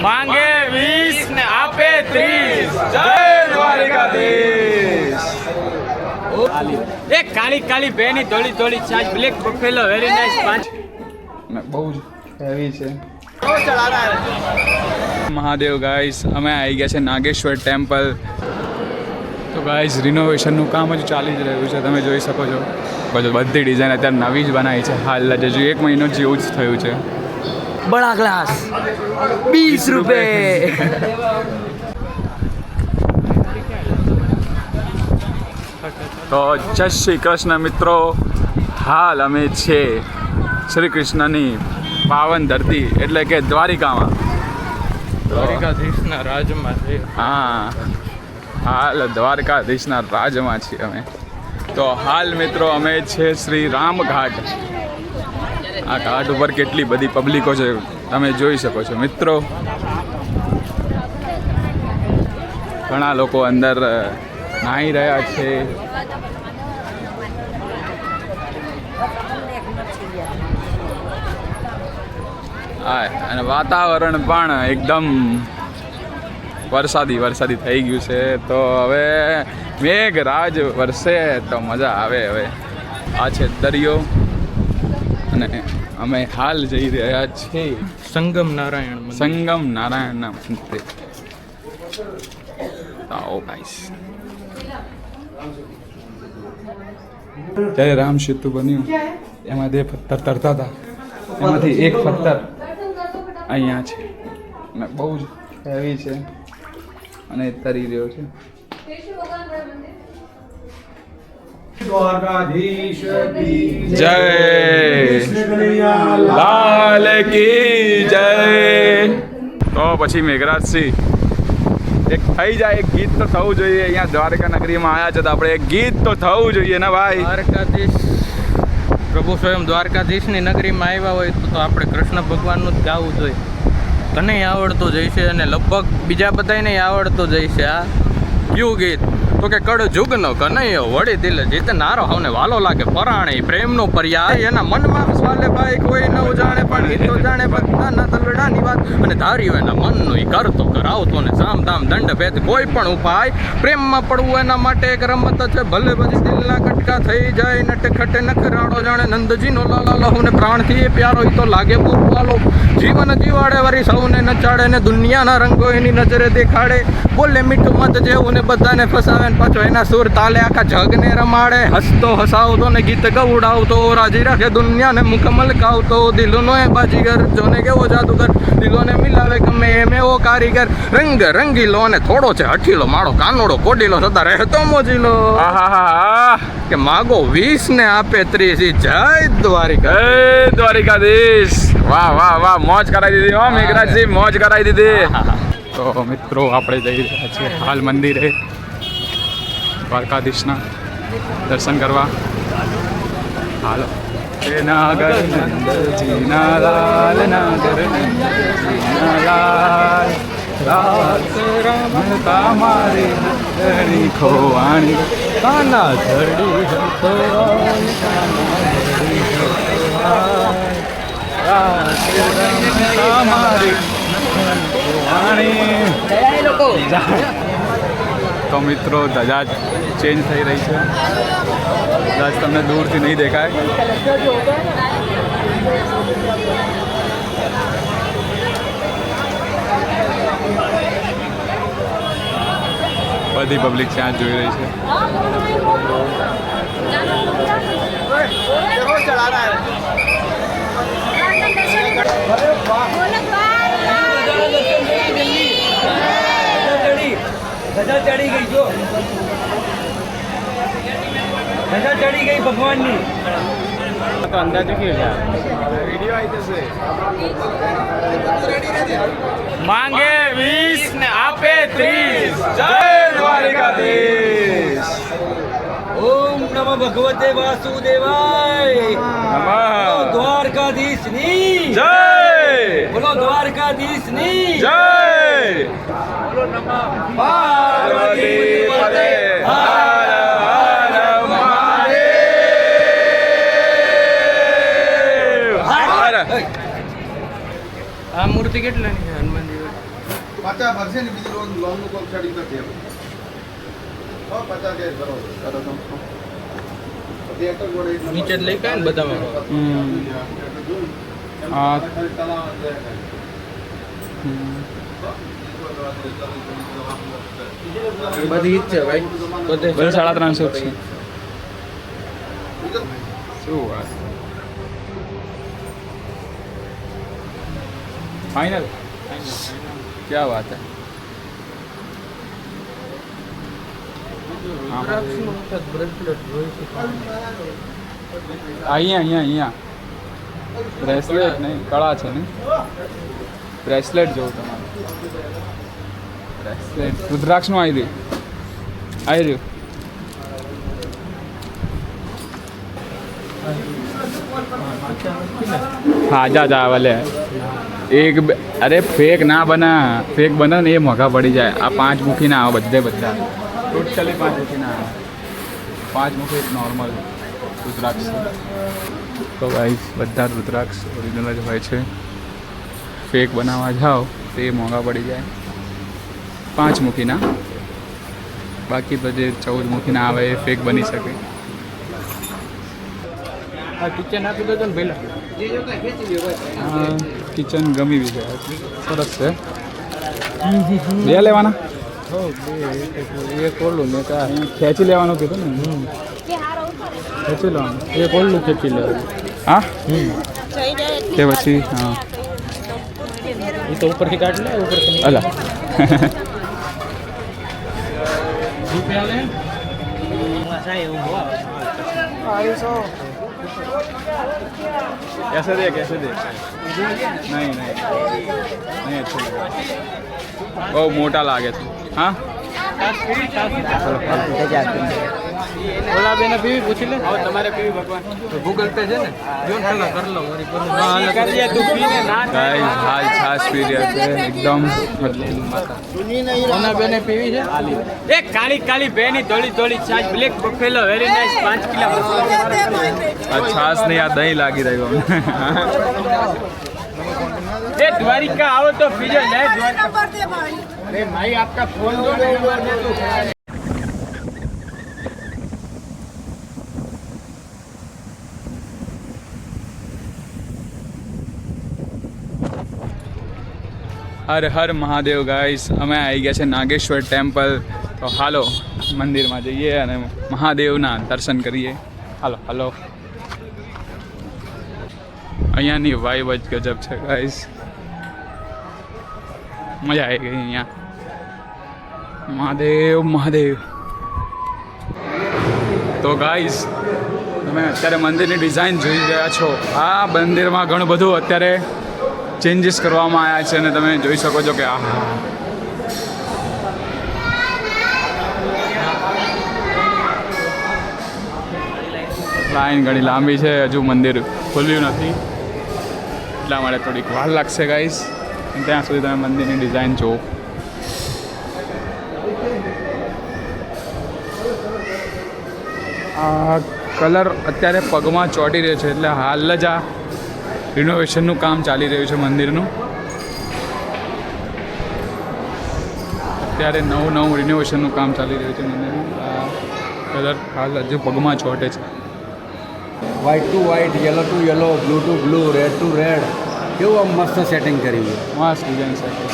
માંગે 20 ને આપે 30. જય દ્વારિકાધીશ. એક કાળી કાળી બેની ધોળી ધોળી છાજ બ્લેક બફેલો વેરી નાઇસ પાંચ બહુ જ હેવી છે. મહાદેવ ગાઈસ અમે આવી ગયા છે નાગેશ્વર ટેમ્પલ. તો ગાઈસ રિનોવેશનનું કામ હજુ ચાલી જ રહ્યું છે, તમે જોઈ શકો છો. બધી ડિઝાઇન અત્યારે નવી જ બનાવી છે. હાલ હજુ 1 મહિનો જેવું જ થયું છે. બડા ગ્લાસ 20 રૂપિયા. તો જય શ્રી કૃષ્ણ મિત્રો, હાલ અમે છે શ્રી કૃષ્ણની પાવન ધરતી એટલે કે દ્વારિકામાં. દ્વારિકાધીશના રાજમાં છે. હા, હાલ દ્વારકાધીશના રાજમાં છીએ અમે. તો હાલ મિત્રો અમે છે શ્રી રામ ઘાટ. આ ઘાટ ઉપર કેટલી બધી પબ્લિકો છે તમે જોઈ શકો છો મિત્રો. ઘણા લોકો અંદર નાહી રહ્યા છે. અને વાતાવરણ પણ એકદમ વરસાદી થઈ ગયું છે. તો હવે મેઘરાજ વરસે તો મજા આવે. હવે આ છે દરિયો અને અમે હાલ જઈ રહ્યા છીએ સંગમ નારાયણના મંદિરે. આવો ગાઈસ. જ્યારે રામ સેતુ બન્યું એમાં 2 પથ્થર તરતા હતા, એમાંથી એક પથ્થર અહીંયા છે અને બહુ જ હેવી છે અને તરી રહ્યો છે. જય લાલ કી જય. તો પછી મેઘરાજસિંહ એક થઈ જાય, એક ગીત તો થવું જોઈએ. અહીંયા દ્વારકા નગરીમાં આવ્યા છે તો આપણે એક ગીત તો થવું જોઈએ ને ભાઈ. દ્વારકાધીશ પ્રભુ સ્વયં દ્વારકાધીશની નગરીમાં આવ્યા હોય તો આપણે કૃષ્ણ ભગવાનનું જ ગાવું જોઈએ. તને આવડતું જ હશે અને લગભગ બીજા બધાને આવડતું જ હશે. આ કયું ગીત? તો કે કડ જુગનો કનૈયો વળી દિલ જીતનારો હવને વાલો લાગે પરાણે પ્રેમનો પર્યાય એના મનમાં સ્વાલે ભાઈ કોઈ ન જાણે પણ એ તો જાણે ભક્તાના તલડાની વાત અને ધાર્યું એના મનનું એ કરતો કરાવતો ને સામ દામ દંડ ભેદ કોઈ પણ ઉપાય પ્રેમમાં પડવું એના માટે એક રમત છે. ભલે પછી દિલના કટકા થઈ જાય નટ ખટે નખરાડો જાણે નંદજીનો લાલા લહુને પ્રાણથી એ પ્યારો એ તો લાગે બોલવાલો જીવન જીવાડે વરી સૌને નચાડે ને દુનિયાના રંગો એની નજરે દેખાડે. બોલે મીઠું મત જેવું ને બધાને ફસાવે પાછો એના સુર તાલે આખા જગને રમાડે. હસતો હસાવતો ને ગીત ગવડાવતો રાજી રાખે દુનિયાને મુખ મલકાવતો. દિલોનો એ બાજીગર જોને કેવો જાદુગર દિલોને મિલાવે ગમે એમ એવો કારીગર. રંગ રંગીલો અને થોડો છે હઠીલો માળો કાનોડો કોડીલો સદા રહેતો મોજીલો. કે માગો 20 ને આપે 30. જય દ્વારિકા. જય દ્વારિકાધીશ. વાહ વાહ વાહ, મોજ કરાવી દીધી હો મેઘરાજસિંહ, મોજ કરાવી દીધી. તો મિત્રો આપણે જઈ રહ્યા છીએ હાલ મંદિરે દ્વારકાધીશના દર્શન કરવા. હાલો. નાગર નંદજીના લાલ, નાગર નંદજીના લાલ, રાત રમતા મારી નંદની ખોવાણી કાના ધરડી હતો રાત રમતા મારી તો મિત્રો ધજા ચેન્જ થઈ રહી છે. ધજા તમને દૂરથી નહીં દેખાય. બધી પબ્લિક ત્યાં જોઈ રહી છે. ધજા ચડી ગઈ જો, ધજા ચડી ગઈ ભગવાનની. તો અંદાજે કેવું છે? વિડીયો આવી જશે. માંગે 20 ને આપે 30. જય દ્વારિકાધીશ. ઓમ નમઃ ભગવતે વાસુદેવાય. બોલો દ્વારકાધીશની જય. બોલો દ્વારકાધીશની જય. બોલો નમઃ પાર્વતી પતે. આ મૂર્તિ કેટલાની છે હનુમાનજી? પાછા ભરશે ને બીજી લોનનું કોઈ સેટિંગ નથી એમ 50 કે કરો નીચે જ લઈ કાય ને બધામાં હા બધી ઈજ છે ભાઈ બધે 350 છે શું વાત फाइनल क्या बात है અહીંયા બ્રેસલેટ નહીં કળા છે ને બ્રેસલેટ જોઉં તમારે બ્રેસલેટ રુદ્રાક્ષનું આવી રહ્યું हाँ जा वाले एक अरे फेक ना बना फेक बना ने ये मोघा पड़ी जाए आ 5 मुखी ना આવે બધે બધા ટોટલી 5 મુખી ના આવે 5 મુખી એક નોર્મલ રુદ્રાક્ષ તો ગાઈસ બધા રુદ્રાક્ષ ઓરિજિનલ જ હોય છે ફેક બનાવવા જાઓ તો એ મોંઘા પડી જાય 5 મુખી ના બાકી તો જે 14 મુખી ના આવે એ ફેક બની શકે કિચન આપી દો ને પહેલા કિચન ગમી બી છે સરસ છે બે લેવાના એક ઓલું ને કા ખેંચી લેવાનું કીધું ને ખેંચી લેવાનું એક ઓલું ખેંચી લેવું હા કે પછી હા એ તો ઉપરથી કાઢ લે ઉપરથી અલા રૂપિયા લે कैसे दे नहीं अच्छा लगा બહુ મોટા લાગે છે હા ઓલા બેને પીવી પૂછી લે હવે તમારે પીવી ભગવાન ગૂગલ પે છે ને જો ને પેલા કર લો મારી પર ના હાલ કરી તું પીને ના ગાઈસ હાલ છાસ પી રહ્યા છે એકદમ ઓલા બેને પીવી છે એક કાળી કાળી બેની ધોળી ધોળી છાશ black Buffalo very nice 5 kilo આ છાસ ને આ દહીં લાગી રહ્યું એ દ્વારિકા આવો તો પીજો લે દ્વારિકા अरे भाई आपका फोन दो ना एक बार दे दो હર હર મહાદેવ ગાઈસ અમે આવી ગયા છે નાગેશ્વર ટેમ્પલ તો હાલો મંદિરમાં જઈએ અને મહાદેવના દર્શન કરીએ હાલો હાલો અહીંયાની વાઇબ જ ગજબ છે ગાઈસ મજા આવી ગઈ અહીંયા મહાદેવ મહાદેવ તો ગાઈસ તમે અત્યારે મંદિરની ડિઝાઇન જોઈ રહ્યા છો આ મંદિરમાં ઘણું બધું અત્યારે ચેન્જીસ કરવામાં આવ્યા છે અને તમે જોઈ શકો છો કે આ લાઈન ઘણી લાંબી છે હજુ મંદિર ખુલ્યું નથી એટલા માટે થોડીક વાર લાગશે ગાઈસ ત્યાં સુધી તમે મંદિરની ડિઝાઇન જુઓ આ કલર અત્યારે પગમાં ચોંટી રહ્યો છે એટલે હાલ જ આ રિનોવેશનનું કામ ચાલી રહ્યું છે મંદિરનું અત્યારે નવું રિનોવેશનનું કામ ચાલી રહ્યું છે મંદિરનું આ કલર હાલ હજુ પગમાં ચોંટે છે white to white yellow to yellow blue to blue red to red કેવું આમ મસ્ત સેટિંગ કર્યું છે મસ્ત ડિઝાઇન સાથે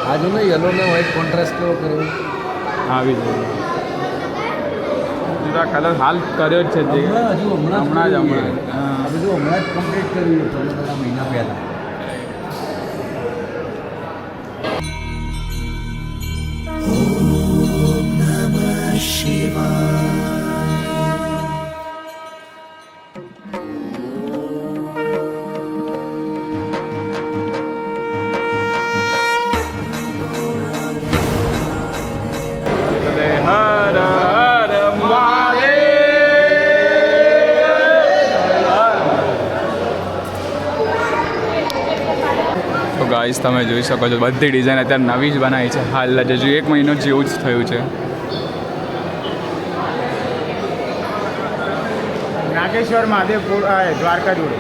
આ જો ને યલો ને વ્હાઇટ કોન્ટ્રાસ્ટ કેવો કર્યો આવી જાય આ કલર હાલ કર્યો જ છે જે હમણાં જ આ બધું હમણાં જ કમ્પ્લીટ કર્યું છે થોડા મહિના પહેલાં હર હર તો ગાઈસ તમે જોઈ શકો છો બધી ડિઝાઇન અત્યારે નવી જ બનાવી છે હાલ જ હજુ 1 મહિનો જેવું જ થયું છે નાગેશ્વર મહાદેવ દ્વારકા જોડે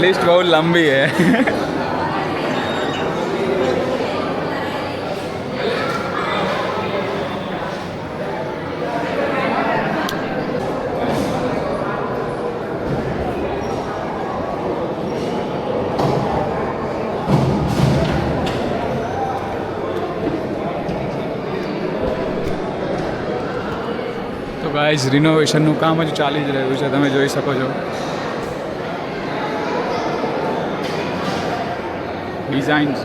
लिस्ट बहुत लंबी है તો ગાઈઝ રિનોવેશનનું કામ હજુ ચાલી જ રહ્યું છે, તમે જોઈ શકો છો. ડિઝાઇન્સ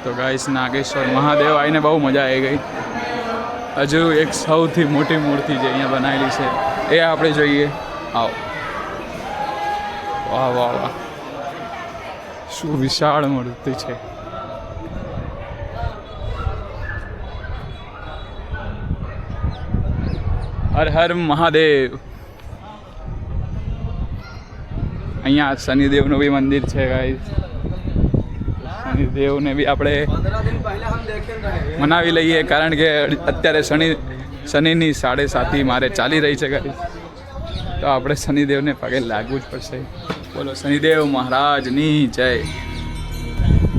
તો ગાઈસ નાગેશ્વર મહાદેવ આવીને બહુ મજા આવી ગઈ. હજુ એક સૌથી મોટી મૂર્તિ જે અહીંયા બનાવેલી છે એ આપણે જોઈએ. આવો. વાહ વાહ વાહ, શું વિશાળ મૂર્તિ છે. હર હર મહાદેવ. અહીંયા શનિદેવનું બી મંદિર છે ગાઈસ. શનિદેવને બી આપણે મનાવી લઈએ, કારણ કે અત્યારે શનિની 7:30 મારે ચાલી રહી છે ગાઈસ. તો આપણે શનિદેવને પગે લાગવું જ પડશે. બોલો શનિદેવ મહારાજની જય.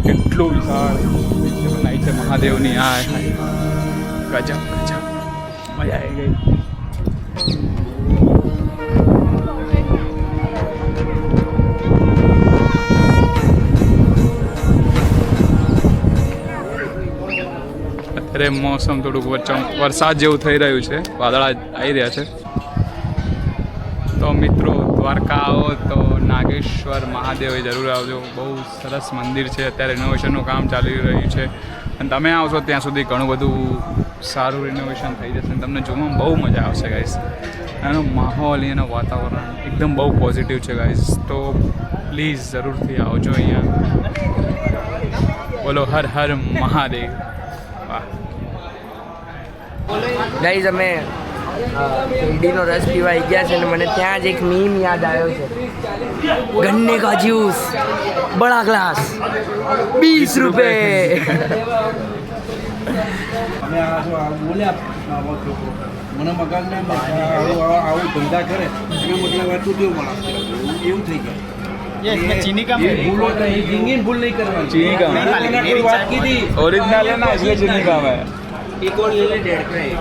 કેટલું વિશાળ બનાવી છે મહાદેવની. આ ગજબ ગજબ, મજા આવી ગઈ. અત્યારે મોસમ થોડુંક વરસાદ જેવું થઈ રહ્યું છે, વાદળા આવી રહ્યા છે. તો મિત્રો દ્વારકા આવો તો નાગેશ્વર મહાદેવે જરૂર આવજો. બહુ સરસ મંદિર છે. અત્યારે રિનોવેશનનું કામ ચાલી રહ્યું છે અને તમે આવશો ત્યાં સુધી ઘણું બધું સારું રિનોવેશન થઈ જશે અને તમને જોવામાં બહુ મજા આવશે ગાઈસ. એનો માહોલ, એનું વાતાવરણ એકદમ બહુ પોઝિટિવ છે ગાઈસ. તો પ્લીઝ જરૂરથી આવજો અહીંયા. બોલો હર હર મહાદેવ. વાહ ગાઈઝ, અમે શેરડીનો રસ પીવા આવી ગયા છે અને મને ત્યાં જ એક મીમ યાદ આવ્યો છે. ગન્ને કા જ્यूस બડા ગ્લાસ 20 રૂપિયે. અમે આ જો આ બોલ્યા મને મગજને આવું ધંધા કરે એનો મતલબ આટલું કેવું માણસ એવું થઈ જાય. ये इसमें चीनी कम है। ભૂલો નહીં, ઝીંગી ભૂલ નહીં કરવાની. चीनी कम है, કોઈ વાત કીધી ओरिजिनल है ना, इसलिए चीनी कम है. એક और ले ले 1.5 का एक